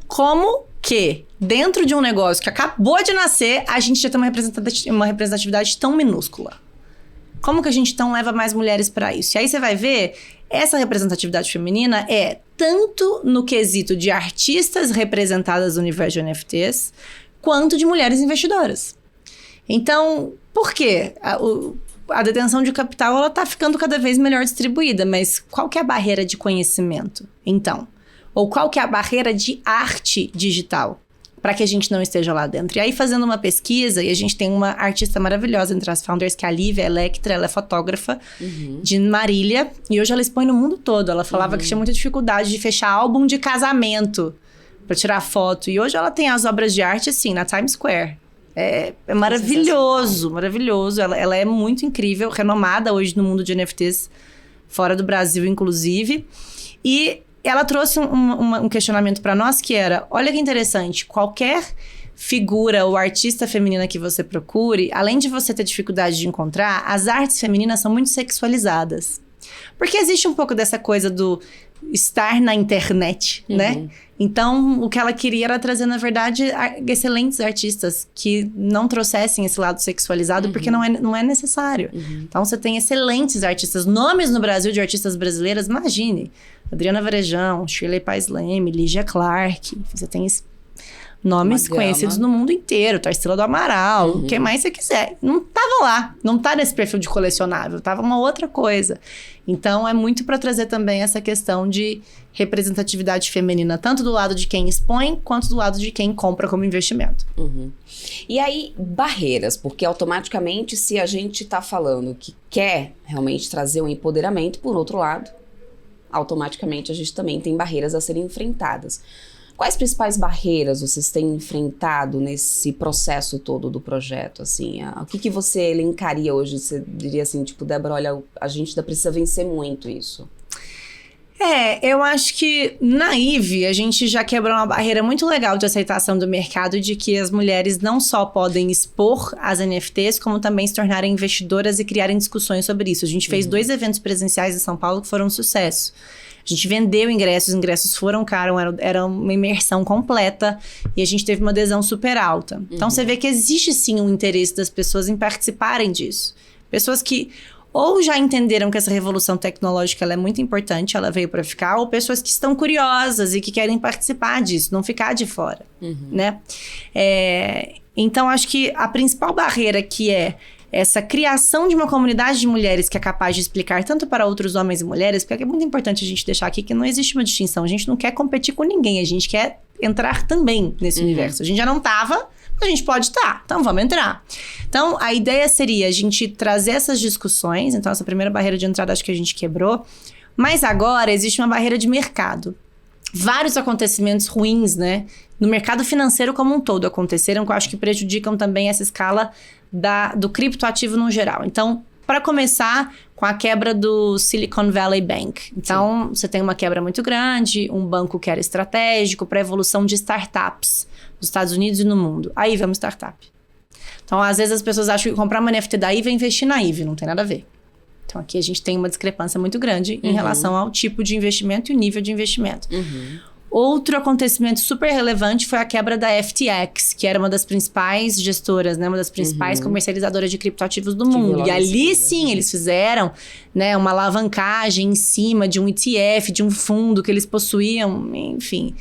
S2: Como que, dentro de um negócio que acabou de nascer, a gente já tem uma representatividade tão minúscula? Como que a gente então leva mais mulheres para isso? E aí você vai ver, essa representatividade feminina é tanto no quesito de artistas representadas no universo de NFTs, quanto de mulheres investidoras. Então, por quê? a detenção de capital, ela tá ficando cada vez melhor distribuída, mas qual que é a barreira de conhecimento, então? Ou qual que é a barreira de arte digital, para que a gente não esteja lá dentro? E aí, fazendo uma pesquisa, e a gente tem uma artista maravilhosa entre as founders, que é a Lívia Electra, ela é fotógrafa de Marília, e hoje ela expõe no mundo todo. Ela falava que tinha muita dificuldade de fechar álbum de casamento para tirar foto, e hoje ela tem as obras de arte, assim, na Times Square. É maravilhoso, maravilhoso. Ela é muito incrível, renomada hoje no mundo de NFTs, fora do Brasil, inclusive. E ela trouxe um questionamento para nós que era, olha que interessante, qualquer figura ou artista feminina que você procure, além de você ter dificuldade de encontrar, as artes femininas são muito sexualizadas. Porque existe um pouco dessa coisa do estar na internet, né? Então, o que ela queria era trazer, na verdade, excelentes artistas que não trouxessem esse lado sexualizado, porque não é necessário. Então, você tem excelentes artistas, nomes no Brasil de artistas brasileiras, imagine. Adriana Varejão, Shirley Paz Leme, Lígia Clark, você tem nomes conhecidos no mundo inteiro, Tarsila do Amaral, o que mais você quiser. Não tava lá, não tá nesse perfil de colecionável, tava uma outra coisa. Então, é muito para trazer também essa questão de representatividade feminina, tanto do lado de quem expõe, quanto do lado de quem compra como investimento.
S1: E aí, barreiras, porque automaticamente, se a gente tá falando que quer realmente trazer um empoderamento, por outro lado, automaticamente a gente também tem barreiras a serem enfrentadas. Quais principais barreiras vocês têm enfrentado nesse processo todo do projeto, assim? O que você elencaria hoje? Você diria assim, tipo, Débora, olha, a gente ainda precisa vencer muito isso.
S2: Eu acho que na IVE a gente já quebrou uma barreira muito legal de aceitação do mercado de que as mulheres não só podem expor as NFTs, como também se tornarem investidoras e criarem discussões sobre isso. A gente fez 2 eventos presenciais em São Paulo que foram um sucesso. A gente vendeu ingressos, os ingressos foram caros, era uma imersão completa e a gente teve uma adesão super alta. Então, você vê que existe sim um interesse das pessoas em participarem disso. Pessoas que ou já entenderam que essa revolução tecnológica ela é muito importante, ela veio para ficar, ou pessoas que estão curiosas e que querem participar disso, não ficar de fora, né? Então, acho que a principal barreira que é essa criação de uma comunidade de mulheres que é capaz de explicar tanto para outros homens e mulheres, porque é muito importante a gente deixar aqui que não existe uma distinção, a gente não quer competir com ninguém, a gente quer entrar também nesse universo. A gente já não tava, a gente pode estar, então vamos entrar. Então, a ideia seria a gente trazer essas discussões, então essa primeira barreira de entrada acho que a gente quebrou, mas agora existe uma barreira de mercado. Vários acontecimentos ruins, né? No mercado financeiro como um todo aconteceram, que eu acho que prejudicam também essa escala do criptoativo no geral. Então, para começar, com a quebra do Silicon Valley Bank. Então, você tem uma quebra muito grande, um banco que era estratégico para a evolução de startups nos Estados Unidos e no mundo. A IVE é uma startup. Então, às vezes as pessoas acham que comprar uma NFT da IVE é investir na IVE, não tem nada a ver. Então, aqui a gente tem uma discrepância muito grande em relação ao tipo de investimento e o nível de investimento. Outro acontecimento super relevante foi a quebra da FTX, que era uma das principais gestoras, né? Uma das principais comercializadoras de criptoativos do mundo. E ali, sim, eles fizeram, né, uma alavancagem em cima de um ETF, de um fundo que eles possuíam, enfim,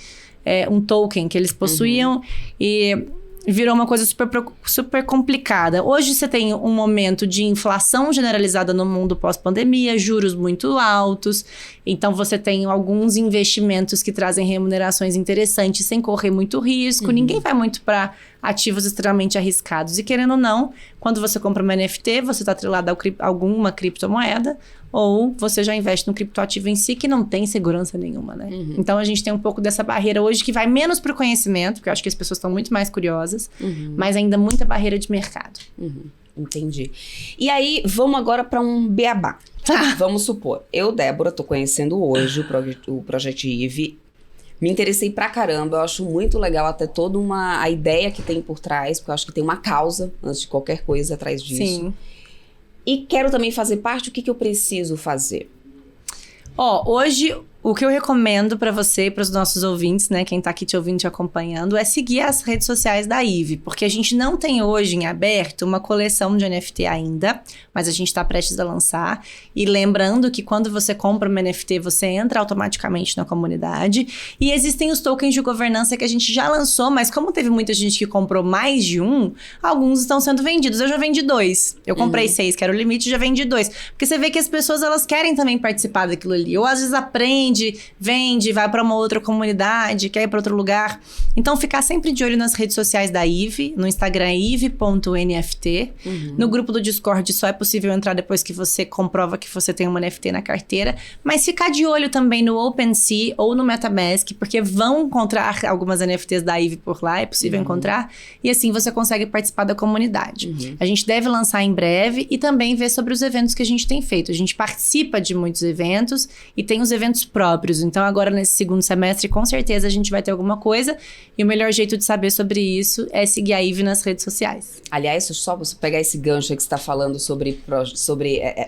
S2: um token que eles possuíam e virou uma coisa super complicada. Hoje você tem um momento de inflação generalizada no mundo pós-pandemia, juros muito altos. Então, você tem alguns investimentos que trazem remunerações interessantes sem correr muito risco. Ninguém vai muito para ativos extremamente arriscados. E querendo ou não, quando você compra uma NFT, você está atrelado a alguma criptomoeda ou você já investe no criptoativo em si que não tem segurança nenhuma, né? Então, a gente tem um pouco dessa barreira hoje que vai menos para o conhecimento, porque eu acho que as pessoas estão muito mais curiosas, mas ainda muita barreira de mercado.
S1: Entendi. E aí, vamos agora para um beabá. Vamos supor, eu, Débora, tô conhecendo hoje o Projeto IVE. Me interessei pra caramba, eu acho muito legal até toda a ideia que tem por trás, porque eu acho que tem uma causa, antes de qualquer coisa, atrás disso.
S2: Sim.
S1: E quero também fazer parte, o que eu preciso fazer?
S2: Hoje O que eu recomendo para você e para os nossos ouvintes, né, quem tá aqui te ouvindo, te acompanhando, é seguir as redes sociais da IVE, porque a gente não tem hoje em aberto uma coleção de NFT ainda, mas a gente está prestes a lançar. E lembrando que quando você compra uma NFT, você entra automaticamente na comunidade. E existem os tokens de governança que a gente já lançou, mas como teve muita gente que comprou mais de um, alguns estão sendo vendidos. Eu já vendi 2. Eu comprei 6, que era o limite, e já vendi 2. Porque você vê que as pessoas, elas querem também participar daquilo ali. Ou às vezes aprende, vende, vai para uma outra comunidade, quer ir para outro lugar. Então, ficar sempre de olho nas redes sociais da IVE, no Instagram é ive.nft. No grupo do Discord só é possível entrar depois que você comprova que você tem uma NFT na carteira. Mas ficar de olho também no OpenSea ou no MetaMask, porque vão encontrar algumas NFTs da IVE por lá, é possível encontrar. E assim você consegue participar da comunidade. A gente deve lançar em breve e também ver sobre os eventos que a gente tem feito. A gente participa de muitos eventos e tem os eventos próprios. Então, agora nesse segundo semestre, com certeza a gente vai ter alguma coisa. E o melhor jeito de saber sobre isso é seguir a IVE nas redes sociais.
S1: Aliás, só você pegar esse gancho aí que você está falando sobre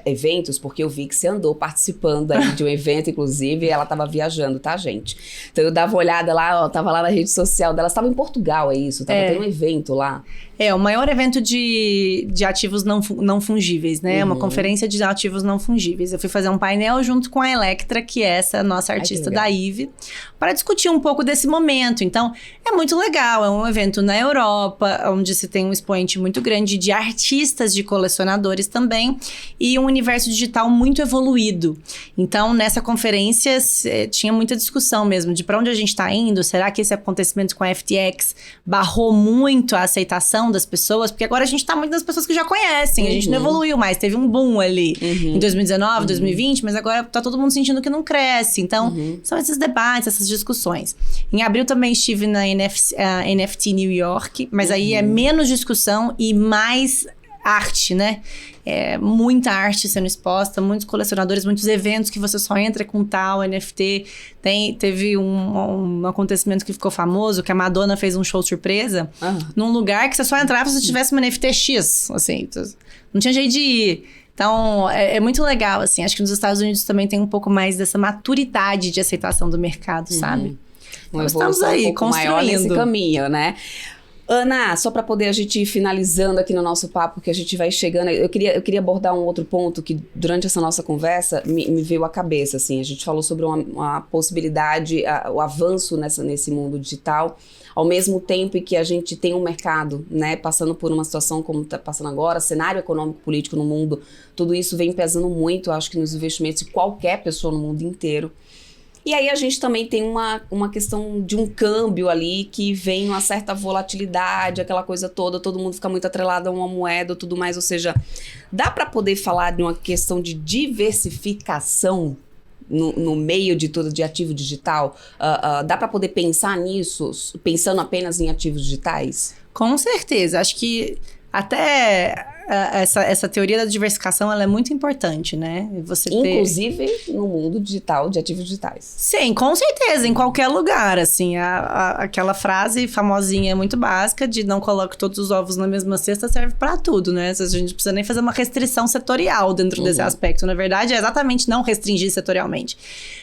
S1: eventos, porque eu vi que você andou participando aí de um evento, inclusive, e ela estava viajando, tá, gente? Então, eu dava uma olhada lá, ó, tava lá na rede social dela. Você estava em Portugal, é isso? Tava tendo um evento lá.
S2: É, o maior evento de ativos não fungíveis, né? Uma conferência de ativos não fungíveis. Eu fui fazer um painel junto com a Electra, que é essa nossa artista da IVE, para discutir um pouco desse momento. Então, é muito legal. É um evento na Europa, onde se tem um expoente muito grande de artistas, de colecionadores também, e um universo digital muito evoluído. Então, nessa conferência, tinha muita discussão mesmo de para onde a gente está indo. Será que esse acontecimento com a FTX barrou muito a aceitação das pessoas? Porque agora a gente tá muito das pessoas que já conhecem. A gente não evoluiu mais. Teve um boom ali em 2019, 2020, mas agora tá todo mundo sentindo que não cresce. Então, são esses debates, essas discussões. Em abril também estive na NFT New York, mas aí é menos discussão e mais arte, né? É muita arte sendo exposta, muitos colecionadores, muitos eventos que você só entra com tal NFT. Teve um acontecimento que ficou famoso, que a Madonna fez um show surpresa num lugar que você só entrava se você tivesse uma NFT X, assim. Não tinha jeito de ir. Então, é muito legal, assim. Acho que nos Estados Unidos também tem um pouco mais dessa maturidade de aceitação do mercado, sabe?
S1: Então, estamos aí, um pouco maior nesse caminho, né? Ana, só para poder a gente ir finalizando aqui no nosso papo, que a gente vai chegando, eu queria abordar um outro ponto que durante essa nossa conversa me veio à cabeça, assim. A gente falou sobre uma possibilidade, o avanço nesse mundo digital, ao mesmo tempo em que a gente tem um mercado, né, passando por uma situação como está passando agora, cenário econômico, político no mundo, tudo isso vem pesando muito, acho que nos investimentos de qualquer pessoa no mundo inteiro. E aí a gente também tem uma questão de um câmbio ali que vem uma certa volatilidade, aquela coisa toda, todo mundo fica muito atrelado a uma moeda e tudo mais. Ou seja, dá para poder falar de uma questão de diversificação no meio de tudo de ativo digital? Dá para poder pensar nisso, pensando apenas em ativos digitais?
S2: Com certeza. Acho que até essa teoria da diversificação, ela é muito importante, né?
S1: Inclusive no mundo digital, de ativos digitais.
S2: Sim, com certeza, em qualquer lugar, assim. Aquela frase famosinha, muito básica, de não coloque todos os ovos na mesma cesta, serve para tudo, né? A gente não precisa nem fazer uma restrição setorial dentro desse aspecto. Na verdade, é exatamente não restringir setorialmente.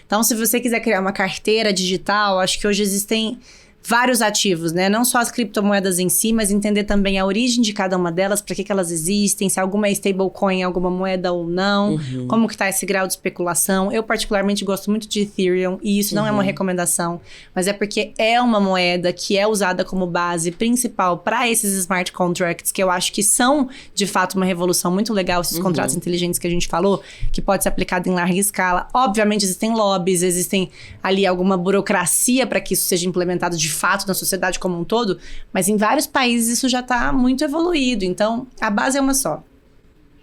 S2: Então, se você quiser criar uma carteira digital, acho que hoje existem vários ativos, né? Não só as criptomoedas em si, mas entender também a origem de cada uma delas, para que elas existem, se alguma é stablecoin, alguma moeda ou não, como que tá esse grau de especulação. Eu particularmente gosto muito de Ethereum, e isso não é uma recomendação, mas é porque é uma moeda que é usada como base principal para esses smart contracts, que eu acho que são, de fato, uma revolução muito legal, esses contratos inteligentes que a gente falou, que pode ser aplicado em larga escala. Obviamente, existem lobbies, existem ali alguma burocracia para que isso seja implementado de fato na sociedade como um todo, mas em vários países isso já está muito evoluído. Então, a base é uma só.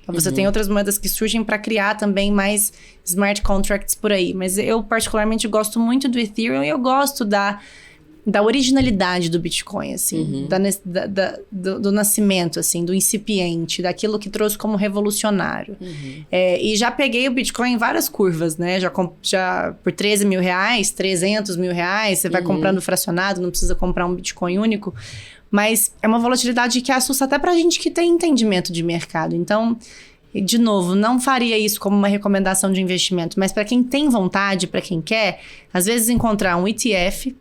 S2: Então, você tem outras moedas que surgem para criar também mais smart contracts por aí. Mas eu, particularmente, gosto muito do Ethereum e eu gosto da originalidade do Bitcoin, assim. Do nascimento, assim, do incipiente, daquilo que trouxe como revolucionário. E já peguei o Bitcoin em várias curvas, né? Já por 13 mil reais, 300 mil reais, você vai comprando fracionado, não precisa comprar um Bitcoin único. Mas é uma volatilidade que assusta até pra gente que tem entendimento de mercado. Então, E, de novo, não faria isso como uma recomendação de investimento, mas para quem tem vontade, para quem quer, às vezes encontrar um ETF,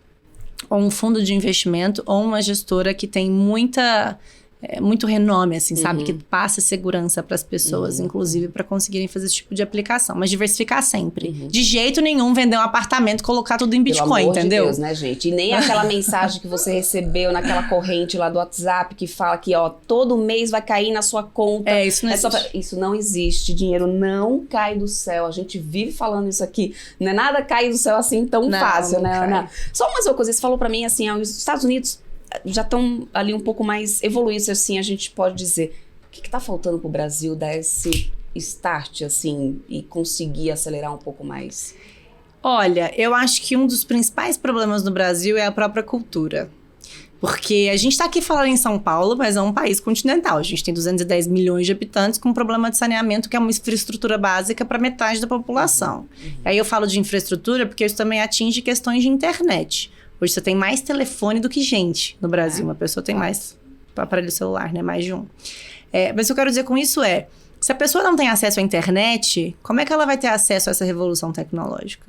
S2: ou um fundo de investimento, ou uma gestora que tem muito renome, assim, sabe? Que passa segurança para as pessoas, inclusive, para conseguirem fazer esse tipo de aplicação. Mas diversificar sempre. De jeito nenhum vender um apartamento e colocar tudo em Bitcoin,
S1: pelo amor
S2: entendeu?
S1: De Deus, né, gente? E nem aquela mensagem que você recebeu naquela corrente lá do WhatsApp que fala que, ó, todo mês vai cair na sua conta.
S2: Isso não existe.
S1: Isso não existe. Dinheiro não cai do céu. A gente vive falando isso aqui. Não é nada cair do céu assim tão fácil, né, Ana? Só mais uma coisa. Você falou pra mim, assim, os Estados Unidos já estão ali um pouco mais evoluídos, assim, a gente pode dizer. O que está faltando para o Brasil dar esse start, assim, e conseguir acelerar um pouco mais?
S2: Olha, eu acho que um dos principais problemas no Brasil é a própria cultura. Porque a gente está aqui falando em São Paulo, mas é um país continental. A gente tem 210 milhões de habitantes com um problema de saneamento, que é uma infraestrutura básica para metade da população. Aí eu falo de infraestrutura porque isso também atinge questões de internet. Hoje você tem mais telefone do que gente no Brasil. Uma pessoa tem mais aparelho celular, né? Mais de um. Mas o que eu quero dizer com isso se a pessoa não tem acesso à internet, como é que ela vai ter acesso a essa revolução tecnológica?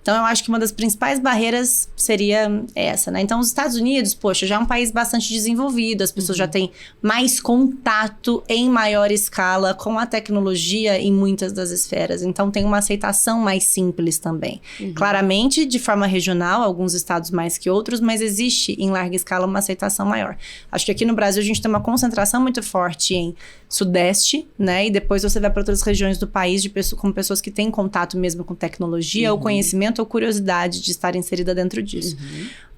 S2: Então, eu acho que uma das principais barreiras seria essa, né? Então, os Estados Unidos, poxa, já é um país bastante desenvolvido, as pessoas já têm mais contato em maior escala com a tecnologia em muitas das esferas. Então, tem uma aceitação mais simples também. Claramente, de forma regional, alguns estados mais que outros, mas existe em larga escala uma aceitação maior. Acho que aqui no Brasil a gente tem uma concentração muito forte em Sudeste, né? E depois você vai para outras regiões do país com pessoas que têm contato mesmo com tecnologia, ou conhecimento, ou curiosidade de estar inserida dentro disso.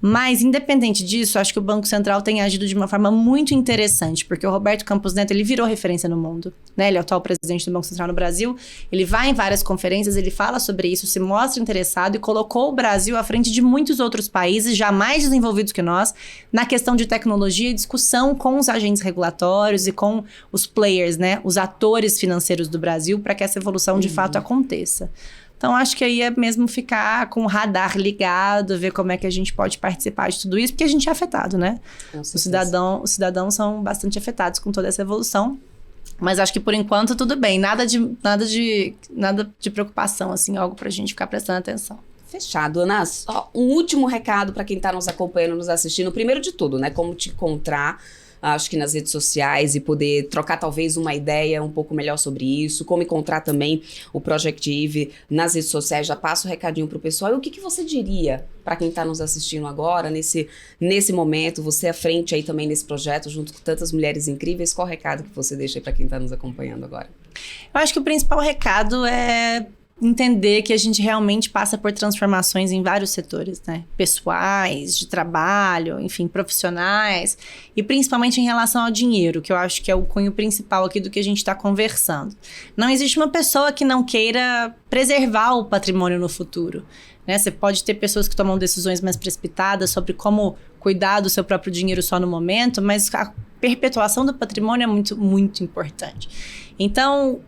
S2: Mas, independente disso, acho que o Banco Central tem agido de uma forma muito interessante, porque o Roberto Campos Neto, ele virou referência no mundo, né? Ele é o atual presidente do Banco Central no Brasil, ele vai em várias conferências, ele fala sobre isso, se mostra interessado e colocou o Brasil à frente de muitos outros países já mais desenvolvidos que nós, na questão de tecnologia e discussão com os agentes regulatórios e com os players, né? Os atores financeiros do Brasil, para que essa evolução de fato aconteça. Então, acho que aí é mesmo ficar com o radar ligado, ver como é que a gente pode participar de tudo isso, porque a gente é afetado, né? Os cidadãos são bastante afetados com toda essa evolução. Mas acho que, por enquanto, tudo bem. Nada de preocupação, assim, algo pra gente ficar prestando atenção.
S1: Fechado. Ana, só um último recado para quem tá nos acompanhando, nos assistindo. Primeiro de tudo, né? Como te encontrar, acho que nas redes sociais, e poder trocar talvez uma ideia um pouco melhor sobre isso, como encontrar também o Projective nas redes sociais. Já passo o recadinho pro pessoal. E o que você diria para quem está nos assistindo agora, nesse momento, você à frente aí também nesse projeto, junto com tantas mulheres incríveis, qual o recado que você deixa aí para quem está nos acompanhando agora?
S2: Eu acho que o principal recado é entender que a gente realmente passa por transformações em vários setores, né? Pessoais, de trabalho, enfim, profissionais. E principalmente em relação ao dinheiro, que eu acho que é o cunho principal aqui do que a gente está conversando. Não existe uma pessoa que não queira preservar o patrimônio no futuro, né? Você pode ter pessoas que tomam decisões mais precipitadas sobre como cuidar do seu próprio dinheiro só no momento, mas a perpetuação do patrimônio é muito, muito importante. Então,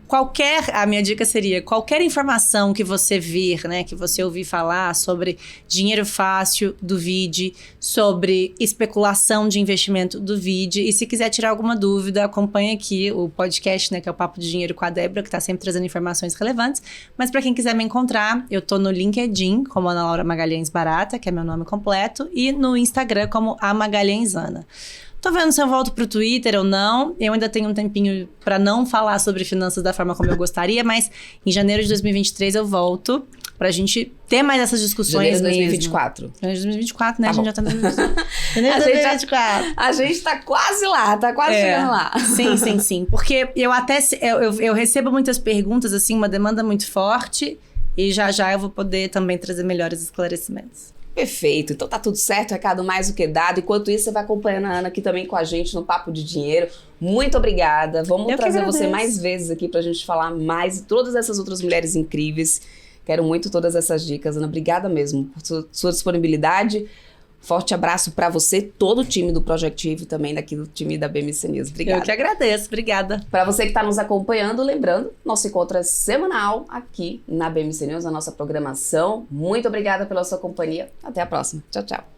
S2: a minha dica seria, qualquer informação que você vir, né, que você ouvir falar sobre dinheiro fácil, duvide, sobre especulação de investimento, duvide, e se quiser tirar alguma dúvida, acompanhe aqui o podcast, né, que é o Papo de Dinheiro com a Débora, que está sempre trazendo informações relevantes. Mas para quem quiser me encontrar, eu tô no LinkedIn, como Ana Laura Magalhães Barata, que é meu nome completo, e no Instagram como a Magalhães Ana. Tô vendo se eu volto pro Twitter ou não. Eu ainda tenho um tempinho para não falar sobre finanças da forma como eu gostaria, mas em janeiro de 2023 eu volto pra gente ter mais essas discussões
S1: mesmo. Janeiro de 2024.
S2: Janeiro de 2024, né?
S1: Tá,
S2: a gente já tá no janeiro de 2024.
S1: A gente tá quase lá, tá quase chegando lá.
S2: Sim. Porque eu recebo muitas perguntas, assim, uma demanda muito forte, e já eu vou poder também trazer melhores esclarecimentos.
S1: Perfeito, então tá tudo certo, recado mais do que dado. Enquanto isso, você vai acompanhando a Ana aqui também com a gente no Papo de Dinheiro. Muito obrigada, vamos trazer você mais vezes aqui pra gente falar mais de todas essas outras mulheres incríveis. Quero muito todas essas dicas, Ana, obrigada mesmo por sua disponibilidade. Forte abraço pra você, todo o time do Projective, também daqui do time da BMC News. Obrigada.
S2: Eu que agradeço, obrigada.
S1: Para você que está nos acompanhando, lembrando, nosso encontro é semanal aqui na BMC News, a nossa programação. Muito obrigada pela sua companhia. Até a próxima. Tchau, tchau.